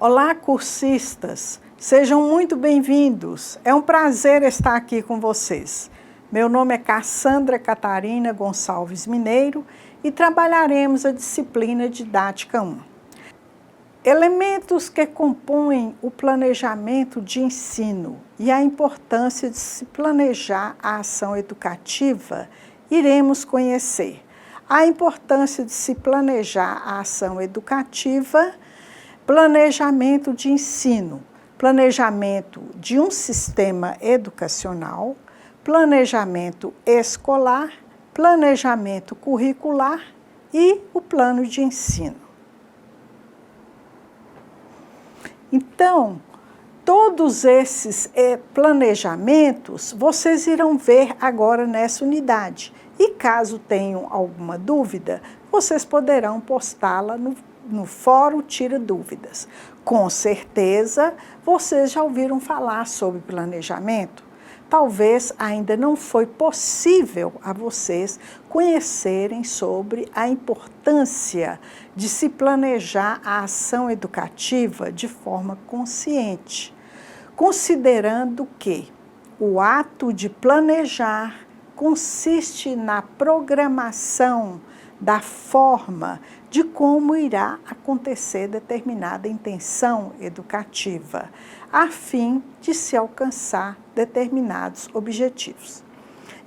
Olá, cursistas! Sejam muito bem-vindos. É um prazer estar aqui com vocês. Meu nome é Cassandra Catarina Gonçalves Mineiro e trabalharemos a disciplina Didática 1. Elementos que compõem o planejamento de ensino e a importância de se planejar a ação educativa, iremos conhecer. A importância de se planejar a ação educativa, planejamento de ensino, planejamento de um sistema educacional, planejamento escolar, planejamento curricular e o plano de ensino. Então, todos esses planejamentos vocês irão ver agora nessa unidade. E caso tenham alguma dúvida, vocês poderão postá-la no Fórum Tira Dúvidas. Com certeza, vocês já ouviram falar sobre planejamento. Talvez ainda não foi possível a vocês conhecerem sobre a importância de se planejar a ação educativa de forma consciente, considerando que o ato de planejar consiste na programação da forma de como irá acontecer determinada intenção educativa, a fim de se alcançar determinados objetivos.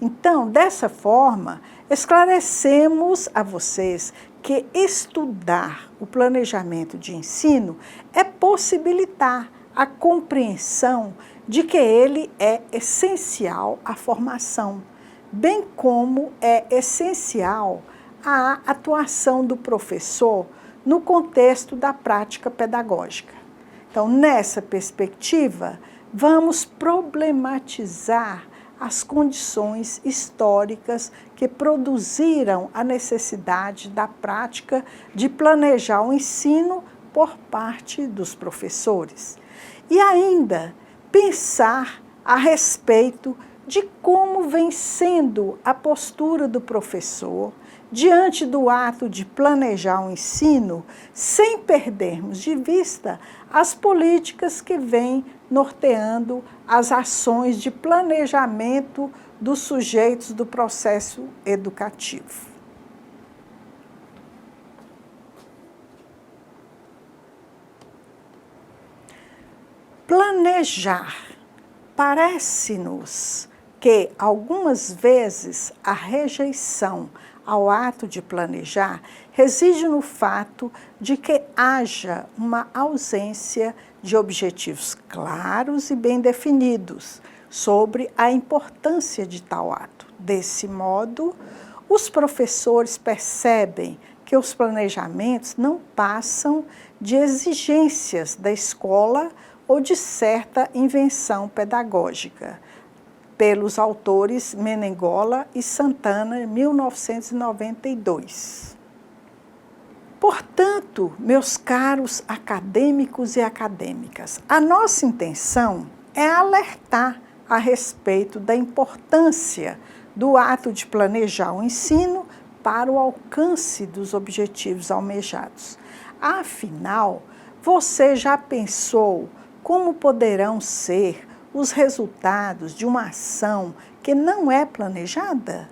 Então, dessa forma, esclarecemos a vocês que estudar o planejamento de ensino é possibilitar a compreensão de que ele é essencial à formação, bem como é essencial a atuação do professor no contexto da prática pedagógica. Então, nessa perspectiva, vamos problematizar as condições históricas que produziram a necessidade da prática de planejar o ensino por parte dos professores. E ainda pensar a respeito de como vem sendo a postura do professor diante do ato de planejar o ensino, sem perdermos de vista as políticas que vêm norteando as ações de planejamento dos sujeitos do processo educativo. Planejar. Parece-nos que, algumas vezes, a rejeição ao ato de planejar reside no fato de que haja uma ausência de objetivos claros e bem definidos sobre a importância de tal ato. Desse modo, os professores percebem que os planejamentos não passam de exigências da escola ou de certa invenção pedagógica, pelos autores Menengola e Santana, em 1992. Portanto, meus caros acadêmicos e acadêmicas, a nossa intenção é alertar a respeito da importância do ato de planejar o ensino para o alcance dos objetivos almejados. Afinal, você já pensou como poderão ser os resultados de uma ação que não é planejada?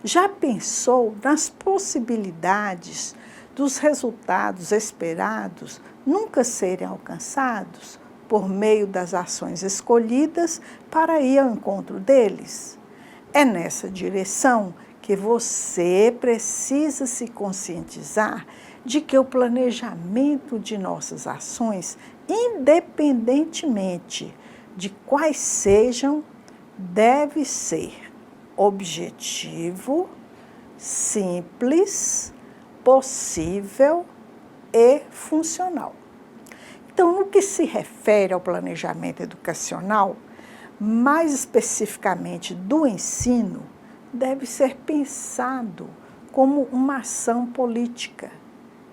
Já pensou nas possibilidades dos resultados esperados nunca serem alcançados por meio das ações escolhidas para ir ao encontro deles? É nessa direção que você precisa se conscientizar de que o planejamento de nossas ações, independentemente de quais sejam, deve ser objetivo, simples, possível e funcional. Então, no que se refere ao planejamento educacional, mais especificamente do ensino, deve ser pensado como uma ação política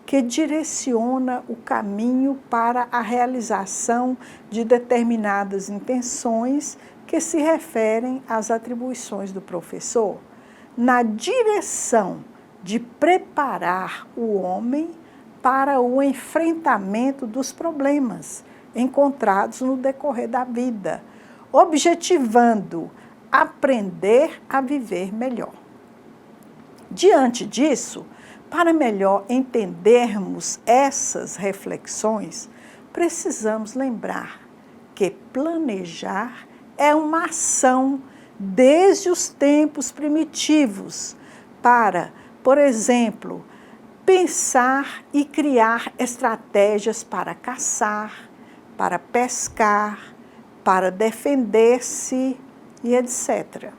que direciona o caminho para a realização de determinadas intenções que se referem às atribuições do professor, na direção de preparar o homem para o enfrentamento dos problemas encontrados no decorrer da vida, objetivando aprender a viver melhor. Diante disso, para melhor entendermos essas reflexões, precisamos lembrar que planejar é uma ação desde os tempos primitivos para, por exemplo, pensar e criar estratégias para caçar, para pescar, para defender-se e etc.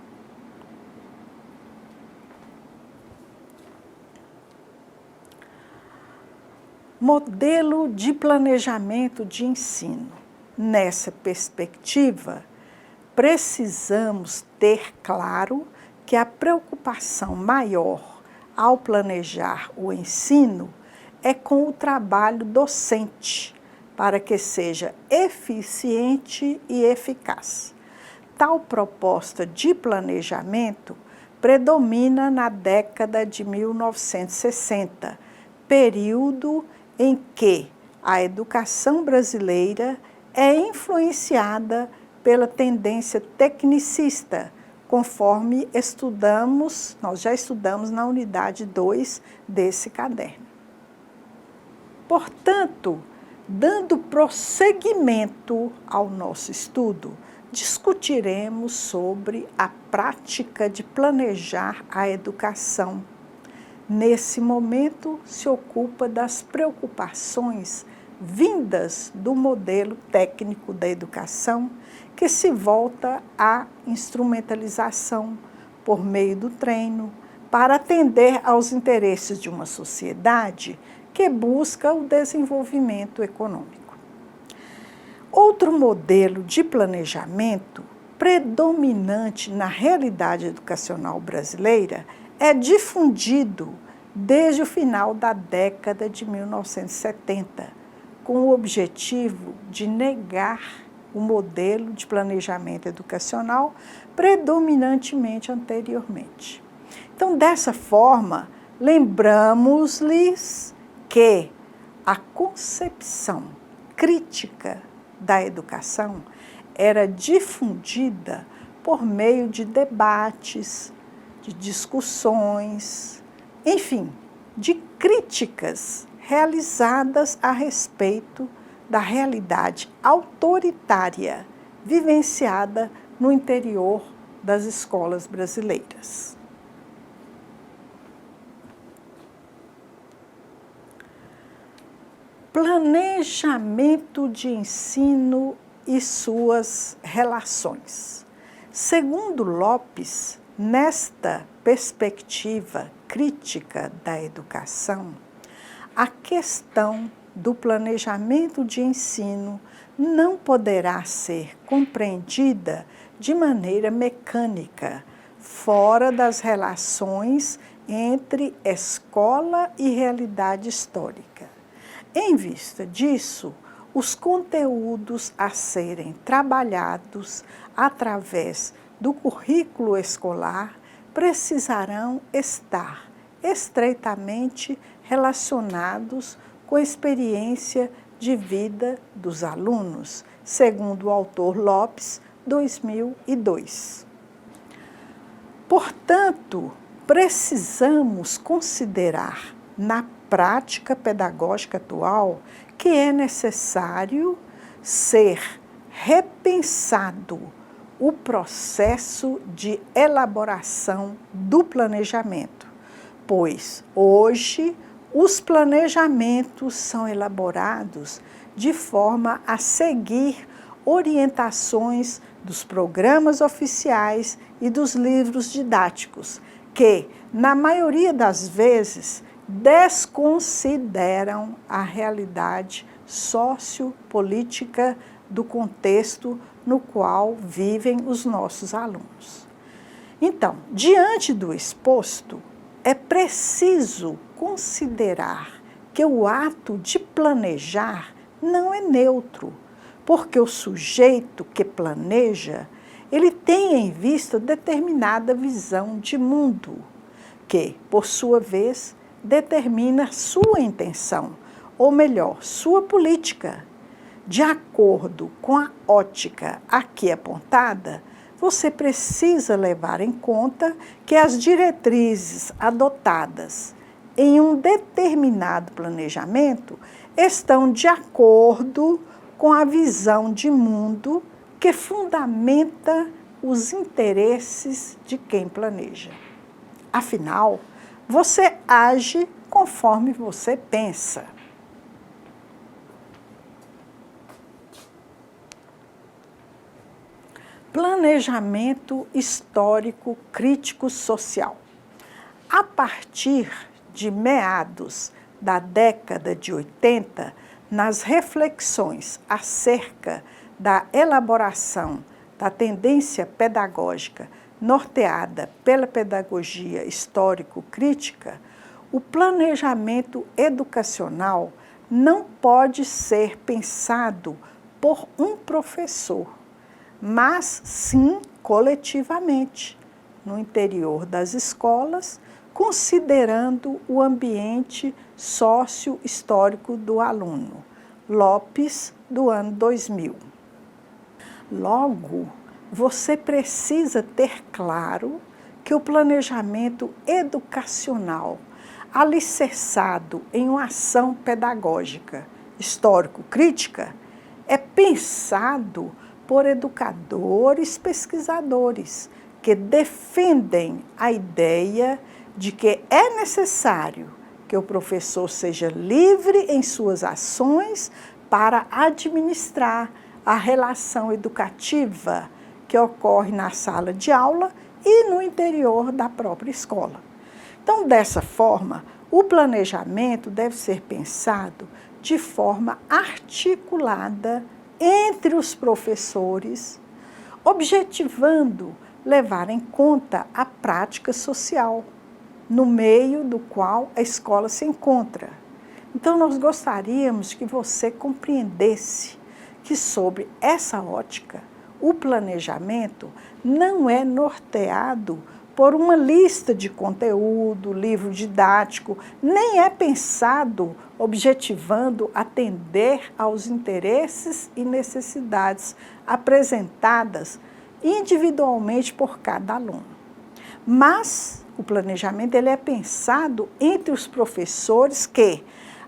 Modelo de planejamento de ensino. Nessa perspectiva, precisamos ter claro que a preocupação maior ao planejar o ensino é com o trabalho docente, para que seja eficiente e eficaz. Tal proposta de planejamento predomina na década de 1960, período em que a educação brasileira é influenciada pela tendência tecnicista, conforme nós já estudamos na unidade 2 desse caderno. Portanto, dando prosseguimento ao nosso estudo, discutiremos sobre a prática de planejar a educação. Nesse momento, se ocupa das preocupações vindas do modelo técnico da educação, que se volta à instrumentalização por meio do treino, para atender aos interesses de uma sociedade que busca o desenvolvimento econômico. Outro modelo de planejamento predominante na realidade educacional brasileira é difundido desde o final da década de 1970, com o objetivo de negar o modelo de planejamento educacional predominantemente anteriormente. Então, dessa forma, lembramos-lhes que a concepção crítica da educação era difundida por meio de debates, de discussões, enfim, de críticas realizadas a respeito da realidade autoritária vivenciada no interior das escolas brasileiras. Planejamento de ensino e suas relações. Segundo Lopes, nesta perspectiva crítica da educação, a questão do planejamento de ensino não poderá ser compreendida de maneira mecânica, fora das relações entre escola e realidade histórica. Em vista disso, os conteúdos a serem trabalhados através do currículo escolar precisarão estar estreitamente relacionados com a experiência de vida dos alunos, segundo o autor Lopes, 2002. Portanto, precisamos considerar na prática pedagógica atual que é necessário ser repensado o processo de elaboração do planejamento, pois hoje os planejamentos são elaborados de forma a seguir orientações dos programas oficiais e dos livros didáticos, que, na maioria das vezes, desconsideram a realidade sociopolítica do contexto no qual vivem os nossos alunos. Então, diante do exposto, é preciso considerar que o ato de planejar não é neutro, porque o sujeito que planeja, ele tem em vista determinada visão de mundo, que, por sua vez, determina sua intenção, ou melhor, sua política, de acordo com a ótica aqui apontada, você precisa levar em conta que as diretrizes adotadas em um determinado planejamento estão de acordo com a visão de mundo que fundamenta os interesses de quem planeja. Afinal, você age conforme você pensa. Planejamento histórico crítico social. A partir de meados da década de 80, nas reflexões acerca da elaboração da tendência pedagógica norteada pela pedagogia histórico-crítica, o planejamento educacional não pode ser pensado por um professor, mas sim coletivamente, no interior das escolas, considerando o ambiente sócio-histórico do aluno. Lopes, do ano 2000. Logo, você precisa ter claro que o planejamento educacional, alicerçado em uma ação pedagógica histórico-crítica, é pensado por educadores pesquisadores que defendem a ideia de que é necessário que o professor seja livre em suas ações para administrar a relação educativa que ocorre na sala de aula e no interior da própria escola. Então, dessa forma, o planejamento deve ser pensado de forma articulada entre os professores, objetivando levar em conta a prática social, no meio do qual a escola se encontra. Então, nós gostaríamos que você compreendesse que, sob essa ótica, o planejamento não é norteado por uma lista de conteúdo, livro didático, nem é pensado objetivando atender aos interesses e necessidades apresentadas individualmente por cada aluno. Mas o planejamento ele é pensado entre os professores que,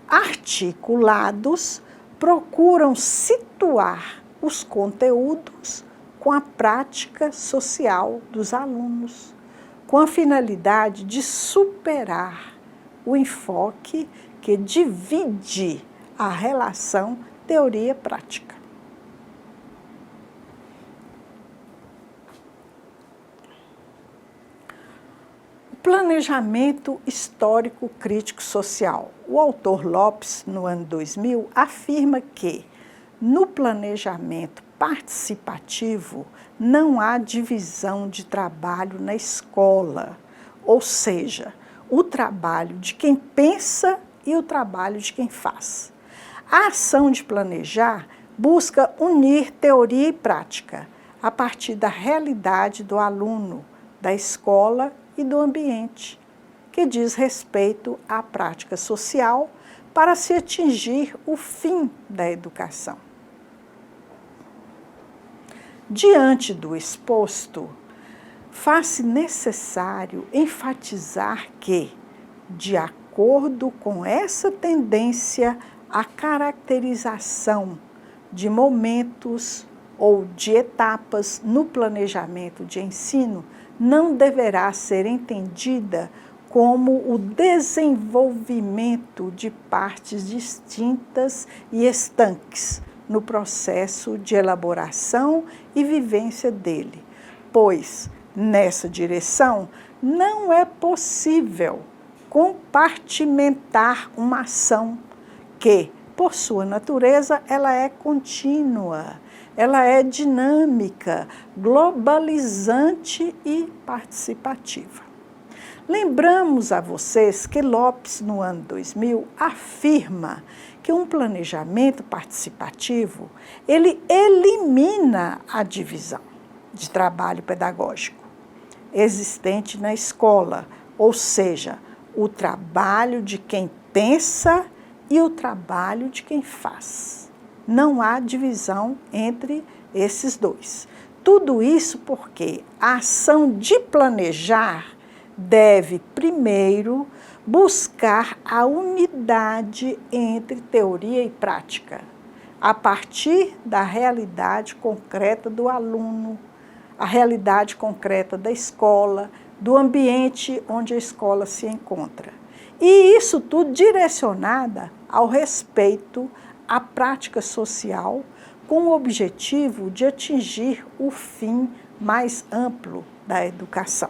articulados, procuram situar os conteúdos com a prática social dos alunos, com a finalidade de superar o enfoque que divide a relação teoria-prática. Planejamento histórico crítico social. O autor Lopes, no ano 2000, afirma que, no planejamento participativo, não há divisão de trabalho na escola, ou seja, o trabalho de quem pensa e o trabalho de quem faz. A ação de planejar busca unir teoria e prática, a partir da realidade do aluno, da escola e do ambiente, que diz respeito à prática social para se atingir o fim da educação. Diante do exposto, faz-se necessário enfatizar que, de acordo com essa tendência à caracterização de momentos ou de etapas no planejamento de ensino, não deverá ser entendida como o desenvolvimento de partes distintas e estanques no processo de elaboração e vivência dele, pois, nessa direção, não é possível compartimentar uma ação que, por sua natureza, ela é contínua, ela é dinâmica, globalizante e participativa. Lembramos a vocês que Lopes, no ano 2000, afirma que um planejamento participativo, ele elimina a divisão de trabalho pedagógico existente na escola, ou seja, o trabalho de quem pensa e o trabalho de quem faz. Não há divisão entre esses dois. Tudo isso porque a ação de planejar deve, primeiro, buscar a unidade entre teoria e prática, a partir da realidade concreta do aluno, a realidade concreta da escola, do ambiente onde a escola se encontra. E isso tudo direcionada ao respeito à prática social, com o objetivo de atingir o fim mais amplo da educação.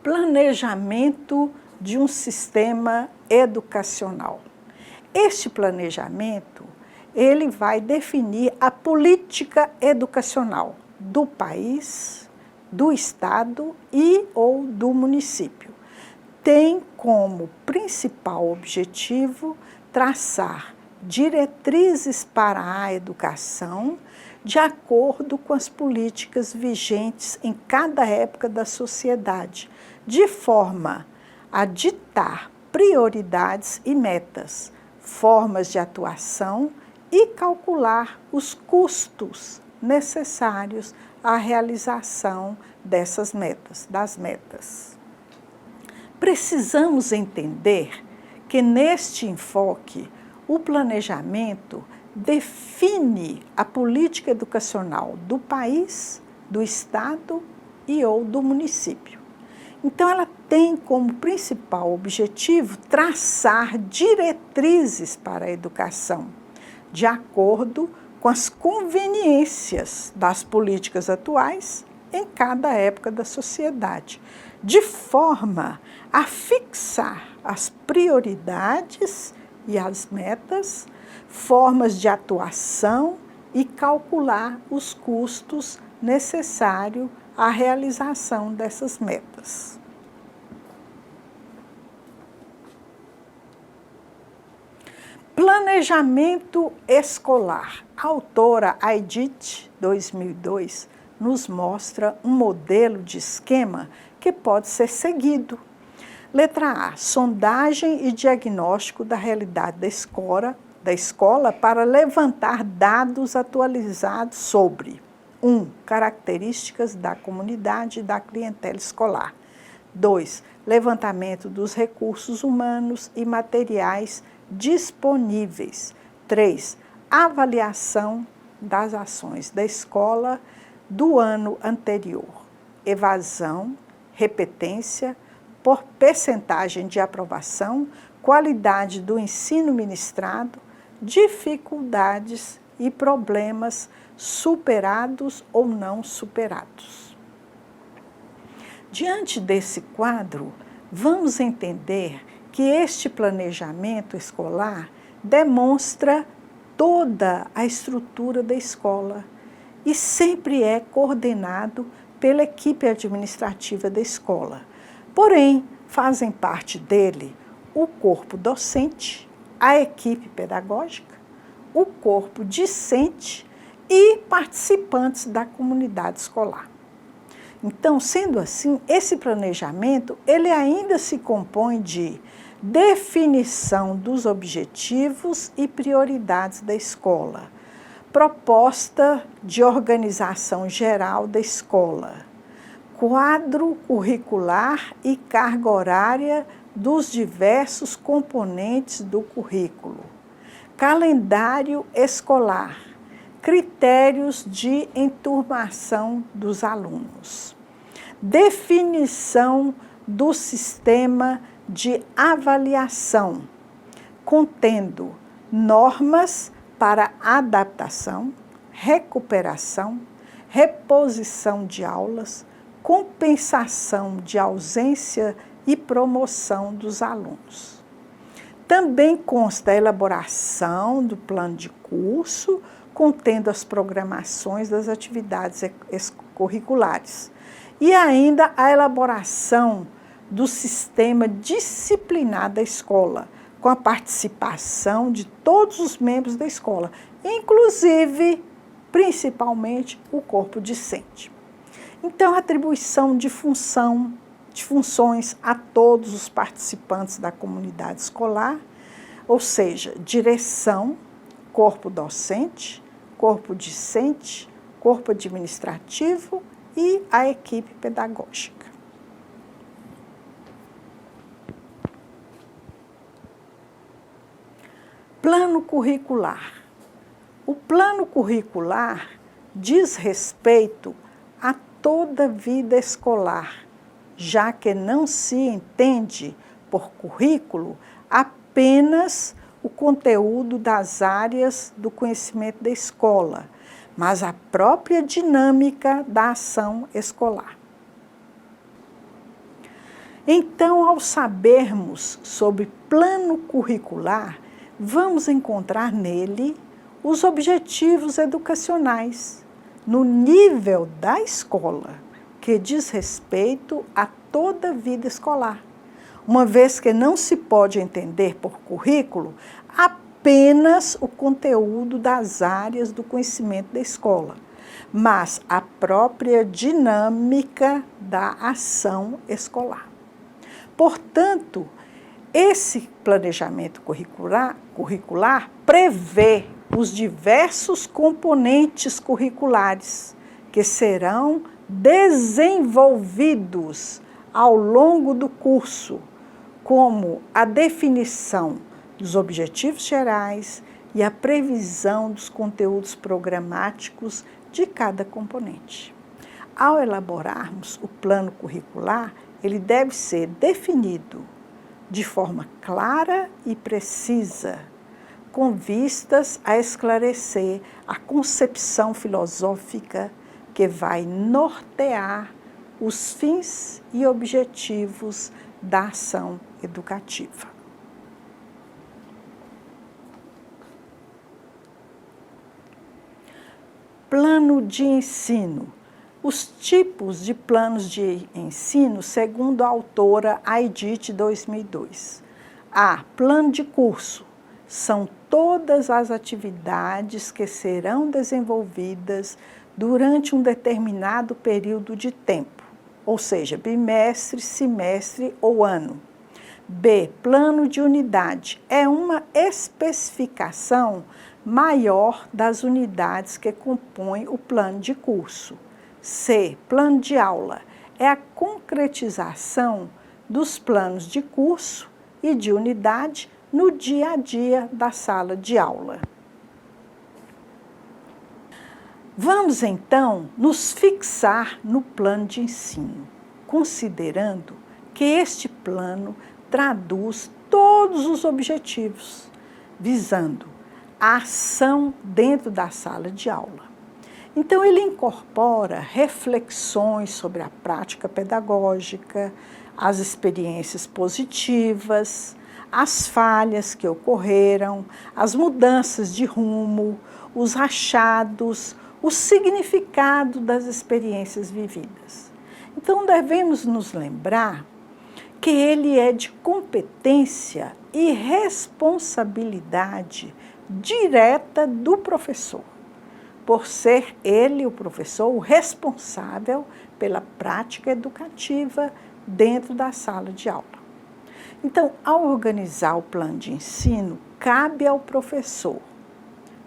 Planejamento de um sistema educacional. Este planejamento, ele vai definir a política educacional do país, do estado e ou do município. Tem como principal objetivo traçar diretrizes para a educação de acordo com as políticas vigentes em cada época da sociedade, de forma a ditar prioridades e metas, formas de atuação e calcular os custos necessários à realização dessas metas, das metas. Precisamos entender que neste enfoque, o planejamento define a política educacional do país, do estado e ou do município. Então, ela tem como principal objetivo traçar diretrizes para a educação, de acordo com as conveniências das políticas atuais em cada época da sociedade, de forma a fixar as prioridades e as metas, formas de atuação e calcular os custos necessários à realização dessas metas. Planejamento escolar. A autora Aidit, 2002, nos mostra um modelo de esquema que pode ser seguido. Letra A, sondagem e diagnóstico da realidade da escola para levantar dados atualizados sobre 1. Características da comunidade e da clientela escolar. 2. Levantamento dos recursos humanos e materiais disponíveis. 3. Avaliação das ações da escola do ano anterior. Evasão, repetência, por percentagem de aprovação, qualidade do ensino ministrado, dificuldades e problemas superados ou não superados. Diante desse quadro, vamos entender que este planejamento escolar demonstra toda a estrutura da escola e sempre é coordenado pela equipe administrativa da escola. Porém, fazem parte dele o corpo docente, a equipe pedagógica, o corpo discente e participantes da comunidade escolar. Então, sendo assim, esse planejamento, ele ainda se compõe de definição dos objetivos e prioridades da escola, proposta de organização geral da escola, quadro curricular e carga horária dos diversos componentes do currículo, calendário escolar, critérios de enturmação dos alunos, definição do sistema de avaliação, contendo normas para adaptação, recuperação, reposição de aulas, compensação de ausência e promoção dos alunos. Também consta a elaboração do plano de curso, contendo as programações das atividades curriculares. E ainda a elaboração do sistema disciplinar da escola, com a participação de todos os membros da escola, inclusive, principalmente, o corpo discente. Então, a atribuição de função de funções a todos os participantes da comunidade escolar, ou seja, direção, corpo docente, corpo discente, corpo administrativo e a equipe pedagógica. Plano curricular. O plano curricular diz respeito a toda a vida escolar, já que não se entende por currículo apenas o conteúdo das áreas do conhecimento da escola, mas a própria dinâmica da ação escolar. Então, ao sabermos sobre plano curricular, vamos encontrar nele os objetivos educacionais, no nível da escola, que diz respeito a toda a vida escolar, uma vez que não se pode entender por currículo apenas o conteúdo das áreas do conhecimento da escola, mas a própria dinâmica da ação escolar. Portanto, esse planejamento curricular prevê os diversos componentes curriculares que serão desenvolvidos ao longo do curso, como a definição dos objetivos gerais e a previsão dos conteúdos programáticos de cada componente. Ao elaborarmos o plano curricular, ele deve ser definido de forma clara e precisa, com vistas a esclarecer a concepção filosófica que vai nortear os fins e objetivos da ação educativa. Plano de ensino. Os tipos de planos de ensino, segundo a autora Aidit 2002. A. Plano de curso. São todas as atividades que serão desenvolvidas durante um determinado período de tempo, ou seja, bimestre, semestre ou ano. B. Plano de unidade. É uma especificação maior das unidades que compõem o plano de curso. C. Plano de aula. É a concretização dos planos de curso e de unidade no dia a dia da sala de aula. Vamos, então, nos fixar no plano de ensino, considerando que este plano traduz todos os objetivos, visando a ação dentro da sala de aula. Então, ele incorpora reflexões sobre a prática pedagógica, as experiências positivas, as falhas que ocorreram, as mudanças de rumo, os achados, o significado das experiências vividas. Então, devemos nos lembrar que ele é de competência e responsabilidade direta do professor, por ser ele, o professor, o responsável pela prática educativa dentro da sala de aula. Então, ao organizar o plano de ensino, cabe ao professor,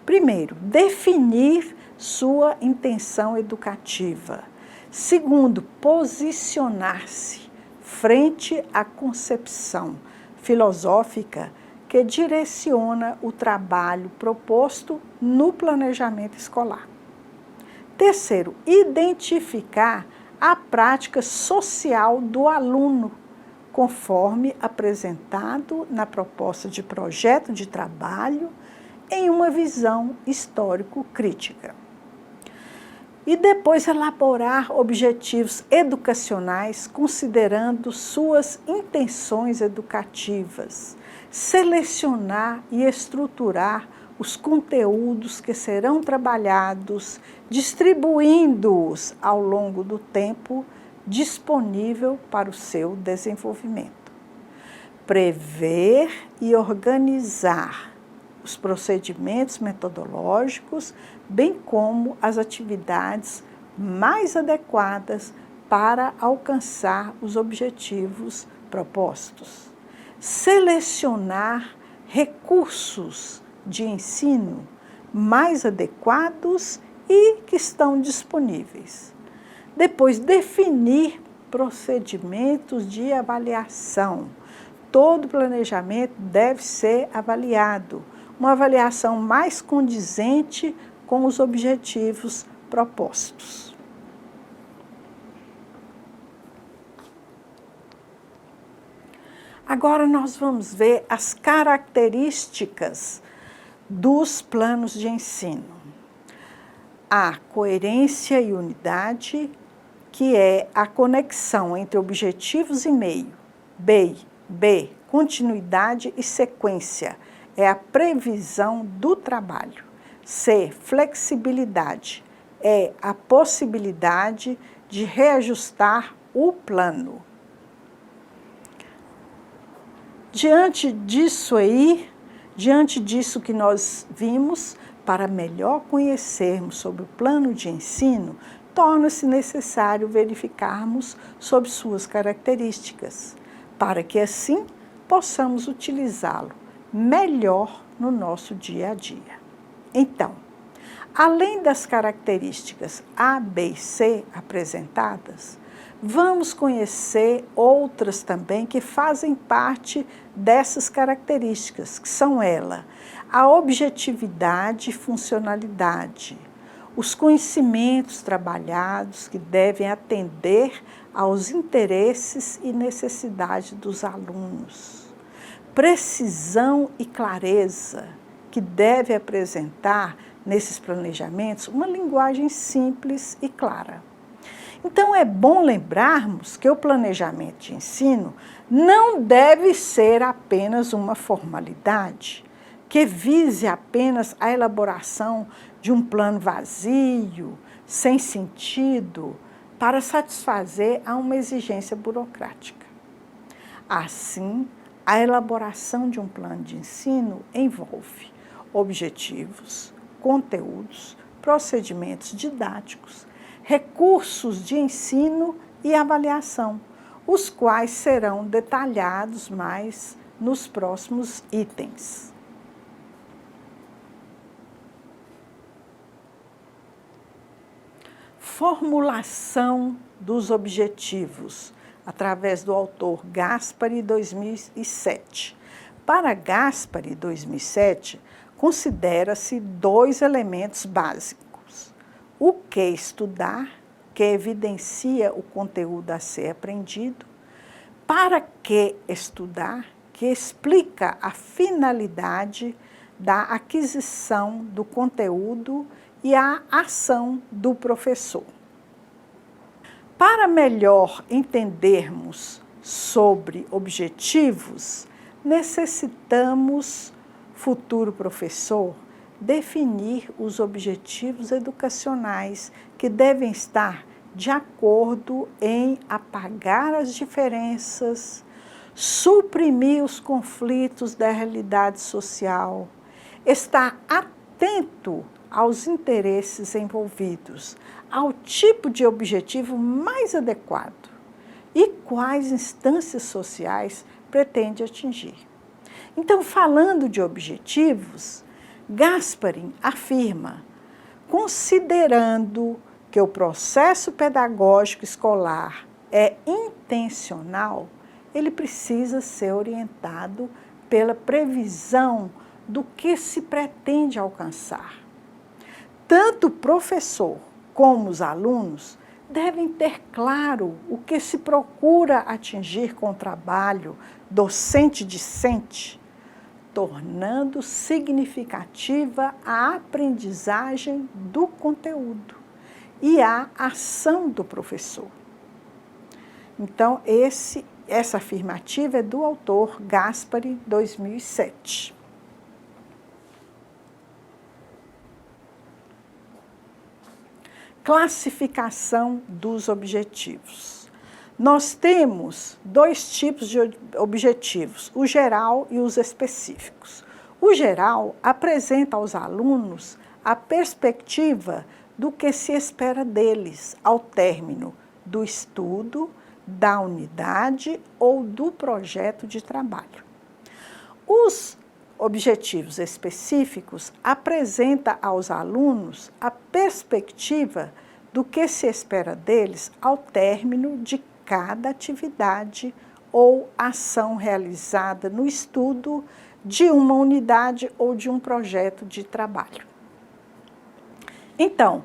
primeiro, definir sua intenção educativa. Segundo, posicionar-se frente à concepção filosófica que direciona o trabalho proposto no planejamento escolar. Terceiro, identificar a prática social do aluno, conforme apresentado na proposta de projeto de trabalho em uma visão histórico-crítica. E depois elaborar objetivos educacionais considerando suas intenções educativas, selecionar e estruturar os conteúdos que serão trabalhados, distribuindo-os ao longo do tempo disponível para o seu desenvolvimento. Prever e organizar os procedimentos metodológicos, bem como as atividades mais adequadas para alcançar os objetivos propostos. Selecionar recursos de ensino mais adequados e que estão disponíveis. Depois, definir procedimentos de avaliação. Todo planejamento deve ser avaliado, uma avaliação mais condizente com os objetivos propostos. Agora nós vamos ver as características dos planos de ensino. A coerência e unidade, que é a conexão entre objetivos e meio. B, continuidade e sequência, é a previsão do trabalho. C, flexibilidade, é a possibilidade de reajustar o plano. Diante disso que nós vimos, para melhor conhecermos sobre o plano de ensino, torna-se necessário verificarmos sobre suas características, para que assim possamos utilizá-lo melhor no nosso dia a dia. Então, além das características A, B e C apresentadas, vamos conhecer outras também que fazem parte dessas características, que são a objetividade e funcionalidade, os conhecimentos trabalhados que devem atender aos interesses e necessidades dos alunos, precisão e clareza, que deve apresentar nesses planejamentos uma linguagem simples e clara. Então, é bom lembrarmos que o planejamento de ensino não deve ser apenas uma formalidade, que vise apenas a elaboração de um plano vazio, sem sentido, para satisfazer a uma exigência burocrática. Assim, a elaboração de um plano de ensino envolve objetivos, conteúdos, procedimentos didáticos, recursos de ensino e avaliação, os quais serão detalhados mais nos próximos itens. Formulação dos objetivos, através do autor Gaspari, 2007. Para Gaspari, 2007, considera-se 2 elementos básicos: o que estudar, que evidencia o conteúdo a ser aprendido; para que estudar, que explica a finalidade da aquisição do conteúdo e a ação do professor. Para melhor entendermos sobre objetivos, necessitamos, futuro professor, definir os objetivos educacionais que devem estar de acordo em apagar as diferenças, suprimir os conflitos da realidade social, estar atento aos interesses envolvidos, ao tipo de objetivo mais adequado e quais instâncias sociais pretende atingir. Então, falando de objetivos, Gasparin afirma, considerando que o processo pedagógico escolar é intencional, ele precisa ser orientado pela previsão do que se pretende alcançar. Tanto o professor como os alunos devem ter claro o que se procura atingir com o trabalho docente-discente, tornando significativa a aprendizagem do conteúdo e a ação do professor. Então, essa afirmativa é do autor Gaspari, 2007. Classificação dos objetivos. Nós temos 2 tipos de objetivos, o geral e os específicos. O geral apresenta aos alunos a perspectiva do que se espera deles ao término do estudo, da unidade ou do projeto de trabalho. Os objetivos específicos apresentam aos alunos a perspectiva do que se espera deles ao término de cada atividade ou ação realizada no estudo de uma unidade ou de um projeto de trabalho. Então,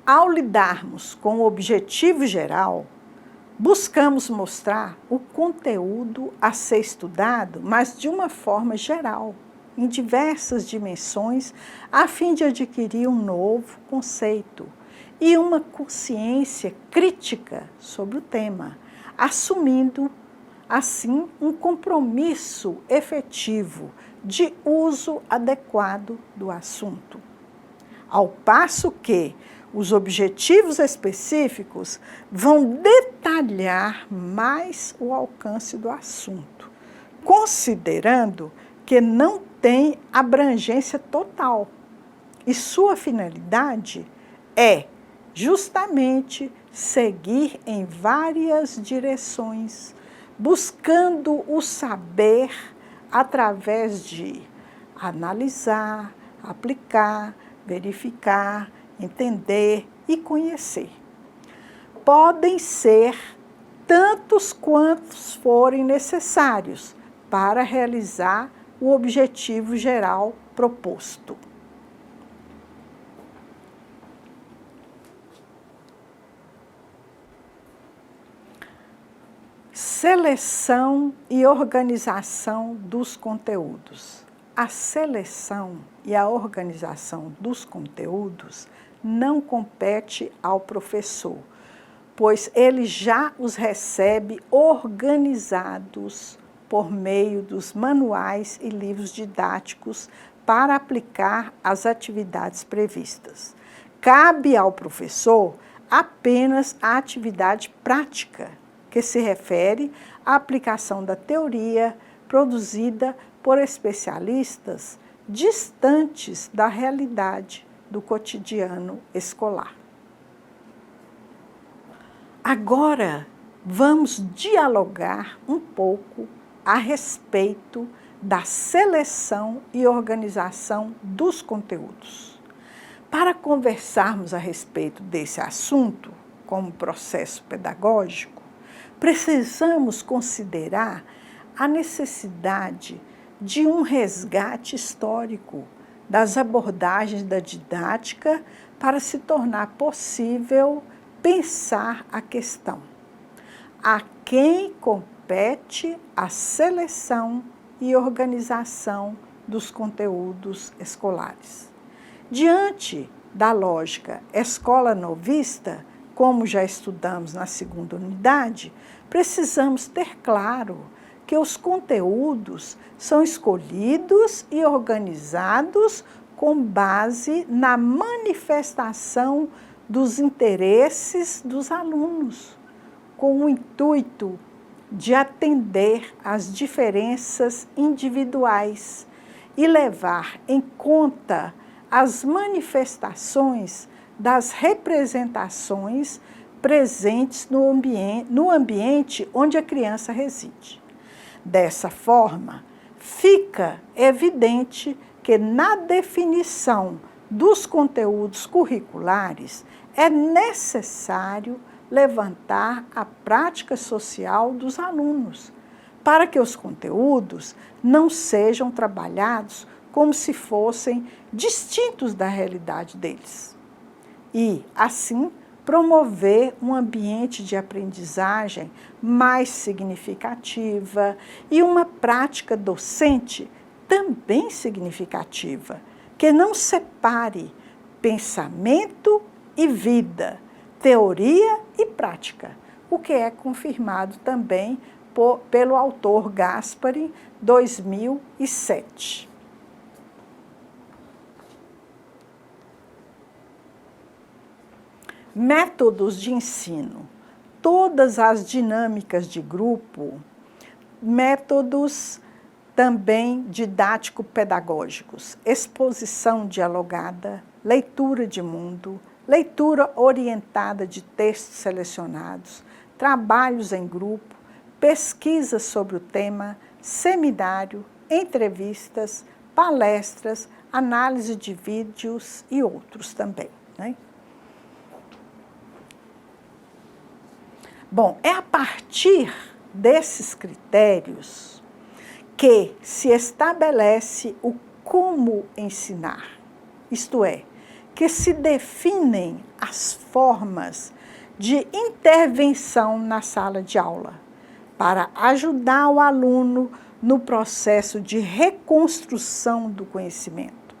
ao lidarmos com o objetivo geral, buscamos mostrar o conteúdo a ser estudado, mas de uma forma geral, em diversas dimensões, a fim de adquirir um novo conceito e uma consciência crítica sobre o tema, assumindo, assim, um compromisso efetivo de uso adequado do assunto. Ao passo que os objetivos específicos vão detalhar mais o alcance do assunto, considerando que não tem abrangência total. E sua finalidade é justamente seguir em várias direções, buscando o saber através de analisar, aplicar, verificar, entender e conhecer. Podem ser tantos quantos forem necessários para realizar o objetivo geral proposto. Seleção e organização dos conteúdos. A seleção e a organização dos conteúdos não compete ao professor, pois ele já os recebe organizados por meio dos manuais e livros didáticos para aplicar às atividades previstas. Cabe ao professor apenas a atividade prática, que se refere à aplicação da teoria produzida por especialistas distantes da realidade do cotidiano escolar. Agora, vamos dialogar um pouco a respeito da seleção e organização dos conteúdos. Para conversarmos a respeito desse assunto, como processo pedagógico, precisamos considerar a necessidade de um resgate histórico das abordagens da didática para se tornar possível pensar a questão. A quem compete a seleção e organização dos conteúdos escolares? Diante da lógica escola novista, como já estudamos na segunda unidade, precisamos ter claro que os conteúdos são escolhidos e organizados com base na manifestação dos interesses dos alunos, com o intuito de atender às diferenças individuais e levar em conta as manifestações das representações presentes no ambiente onde a criança reside. Dessa forma, fica evidente que na definição dos conteúdos curriculares é necessário levantar a prática social dos alunos, para que os conteúdos não sejam trabalhados como se fossem distintos da realidade deles. E, assim, promover um ambiente de aprendizagem mais significativa e uma prática docente também significativa, que não separe pensamento e vida, teoria e prática, o que é confirmado também pelo autor Gaspari, 2007. Métodos de ensino. Todas as dinâmicas de grupo, métodos também didático-pedagógicos, exposição dialogada, leitura de mundo, leitura orientada de textos selecionados, trabalhos em grupo, pesquisas sobre o tema, seminário, entrevistas, palestras, análise de vídeos e outros também, né? Bom, é a partir desses critérios que se estabelece o como ensinar, isto é, que se definem as formas de intervenção na sala de aula, para ajudar o aluno no processo de reconstrução do conhecimento.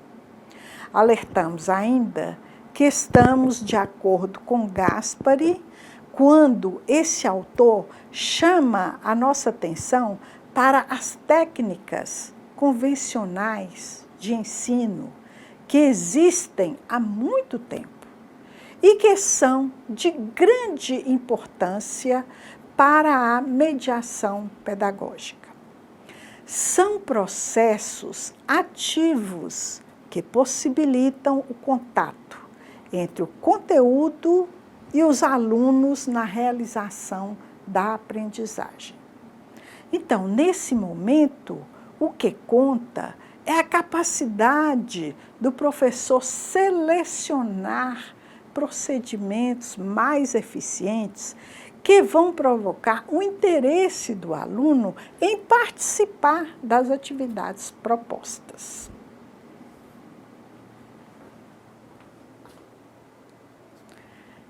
Alertamos ainda que estamos de acordo com Gaspari quando esse autor chama a nossa atenção para as técnicas convencionais de ensino que existem há muito tempo e que são de grande importância para a mediação pedagógica. São processos ativos que possibilitam o contato entre o conteúdo e os alunos na realização da aprendizagem. Então, nesse momento, o que conta é a capacidade do professor selecionar procedimentos mais eficientes que vão provocar o interesse do aluno em participar das atividades propostas.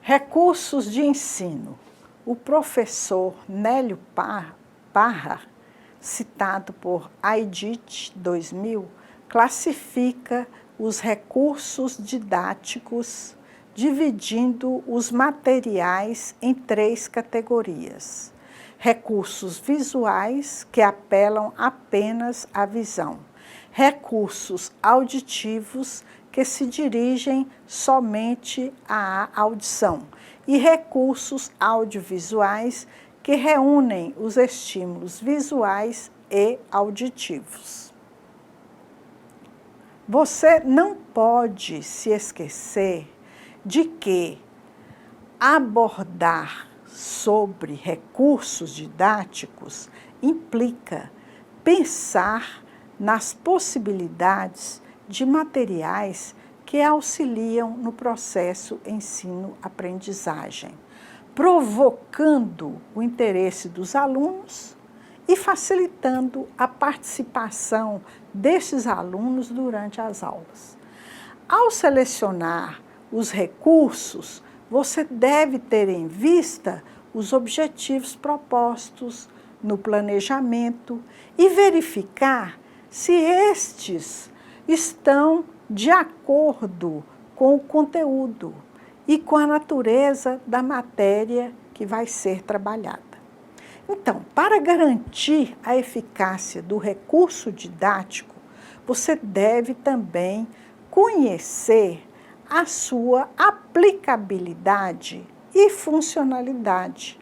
Recursos de ensino. O professor Nélio Parra, citado por Aidit 2000, classifica os recursos didáticos dividindo os materiais em 3 categorias. Recursos visuais, que apelam apenas à visão. Recursos auditivos, que se dirigem somente à audição. E recursos audiovisuais, que reúnem os estímulos visuais e auditivos. Você não pode se esquecer de que abordar sobre recursos didáticos implica pensar nas possibilidades de materiais que auxiliam no processo ensino-aprendizagem, provocando o interesse dos alunos e facilitando a participação destes alunos durante as aulas. Ao selecionar os recursos, você deve ter em vista os objetivos propostos no planejamento e verificar se estes estão de acordo com o conteúdo e com a natureza da matéria que vai ser trabalhada. Então, para garantir a eficácia do recurso didático, você deve também conhecer a sua aplicabilidade e funcionalidade,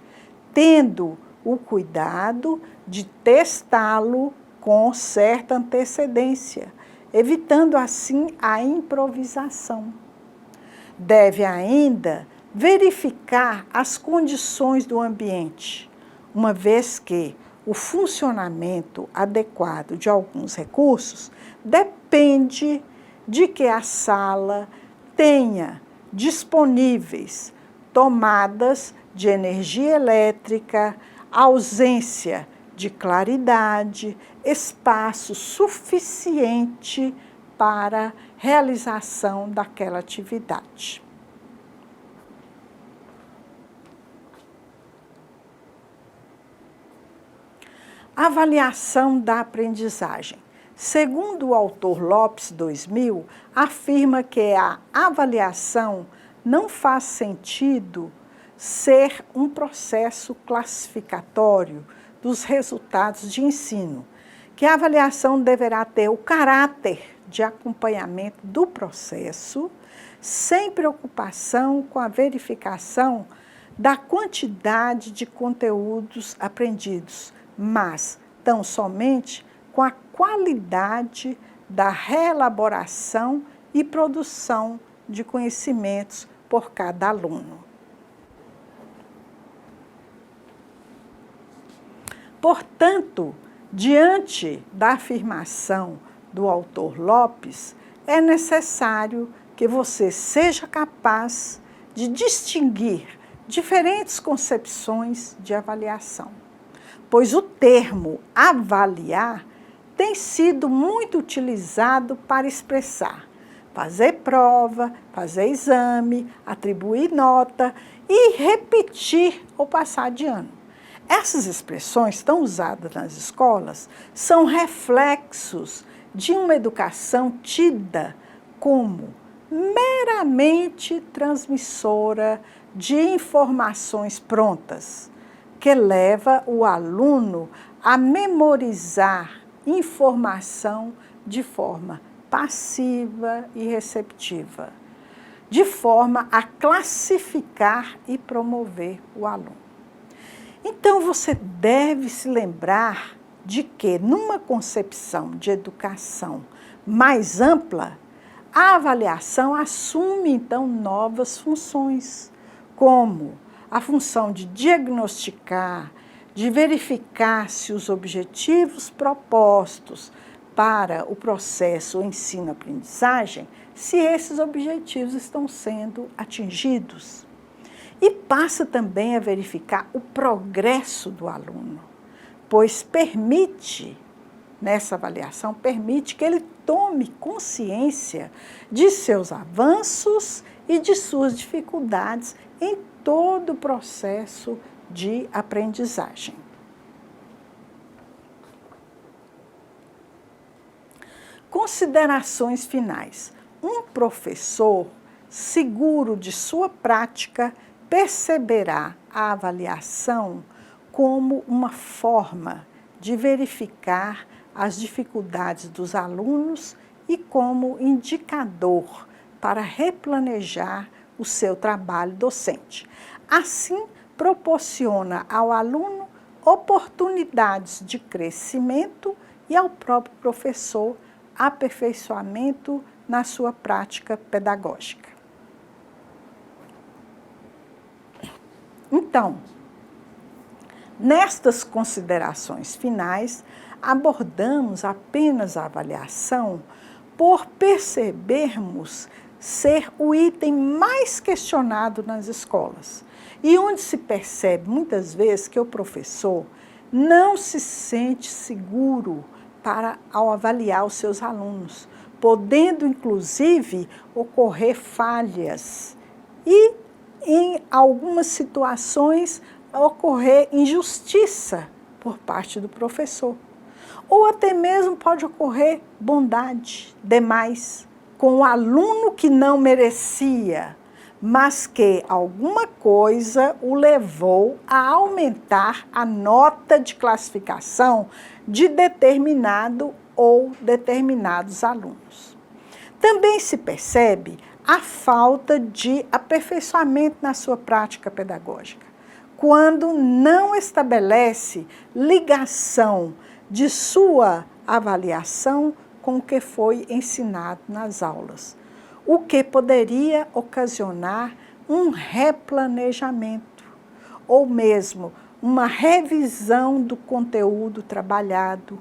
tendo o cuidado de testá-lo com certa antecedência, evitando assim a improvisação. Deve ainda verificar as condições do ambiente, uma vez que o funcionamento adequado de alguns recursos depende de que a sala tenha disponíveis tomadas de energia elétrica, ausência de claridade, espaço suficiente para realização daquela atividade. Avaliação da aprendizagem. Segundo o autor Lopes 2000, afirma que a avaliação não faz sentido ser um processo classificatório dos resultados de ensino, que a avaliação deverá ter o caráter de acompanhamento do processo, sem preocupação com a verificação da quantidade de conteúdos aprendidos, mas tão somente com a qualidade da reelaboração e produção de conhecimentos por cada aluno. Portanto, diante da afirmação do autor Lopes, é necessário que você seja capaz de distinguir diferentes concepções de avaliação, pois o termo avaliar tem sido muito utilizado para expressar fazer prova, fazer exame, atribuir nota e repetir ou passar de ano. Essas expressões tão usadas nas escolas são reflexos de uma educação tida como meramente transmissora de informações prontas, que leva o aluno a memorizar informação de forma passiva e receptiva, de forma a classificar e promover o aluno. Então, você deve se lembrar de que, numa concepção de educação mais ampla, a avaliação assume, então, novas funções, como a função de diagnosticar, de verificar se os objetivos propostos para o processo ensino-aprendizagem, se esses objetivos estão sendo atingidos. E passa também a verificar o progresso do aluno, pois nessa avaliação, permite que ele tome consciência de seus avanços e de suas dificuldades em todo o processo de aprendizagem. Considerações finais. Um professor seguro de sua prática perceberá a avaliação como uma forma de verificar as dificuldades dos alunos e como indicador para replanejar o seu trabalho docente. Assim, proporciona ao aluno oportunidades de crescimento e ao próprio professor aperfeiçoamento na sua prática pedagógica. Então, nestas considerações finais, abordamos apenas a avaliação por percebermos ser o item mais questionado nas escolas e onde se percebe muitas vezes que o professor não se sente seguro ao avaliar os seus alunos, podendo inclusive ocorrer falhas e, em algumas situações, ocorrer injustiça por parte do professor. Ou até mesmo pode ocorrer bondade demais com o aluno que não merecia, mas que alguma coisa o levou a aumentar a nota de classificação de determinado ou determinados alunos. Também se percebe a falta de aperfeiçoamento na sua prática pedagógica, quando não estabelece ligação de sua avaliação com o que foi ensinado nas aulas, o que poderia ocasionar um replanejamento, ou mesmo uma revisão do conteúdo trabalhado,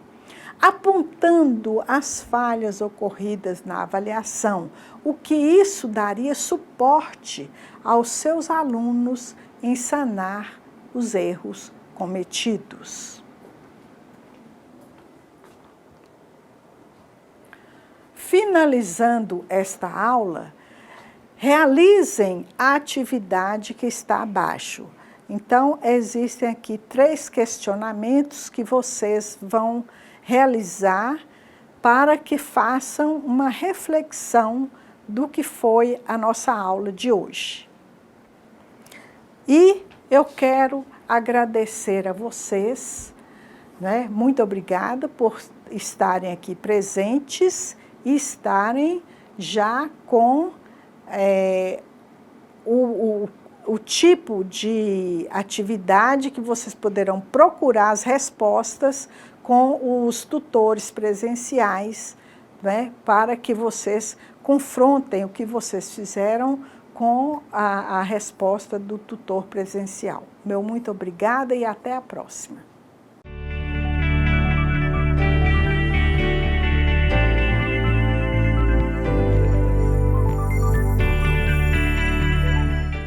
apontando as falhas ocorridas na avaliação, o que isso daria suporte aos seus alunos em sanar os erros cometidos. Finalizando esta aula, realizem a atividade que está abaixo. Então, existem aqui 3 questionamentos que vocês vão realizar para que façam uma reflexão do que foi a nossa aula de hoje. E eu quero agradecer a vocês, né? Muito obrigada por estarem aqui presentes e estarem já com o tipo de atividade que vocês poderão procurar as respostas com os tutores presenciais, né, para que vocês confrontem o que vocês fizeram com a resposta do tutor presencial. Meu muito obrigada e até a próxima.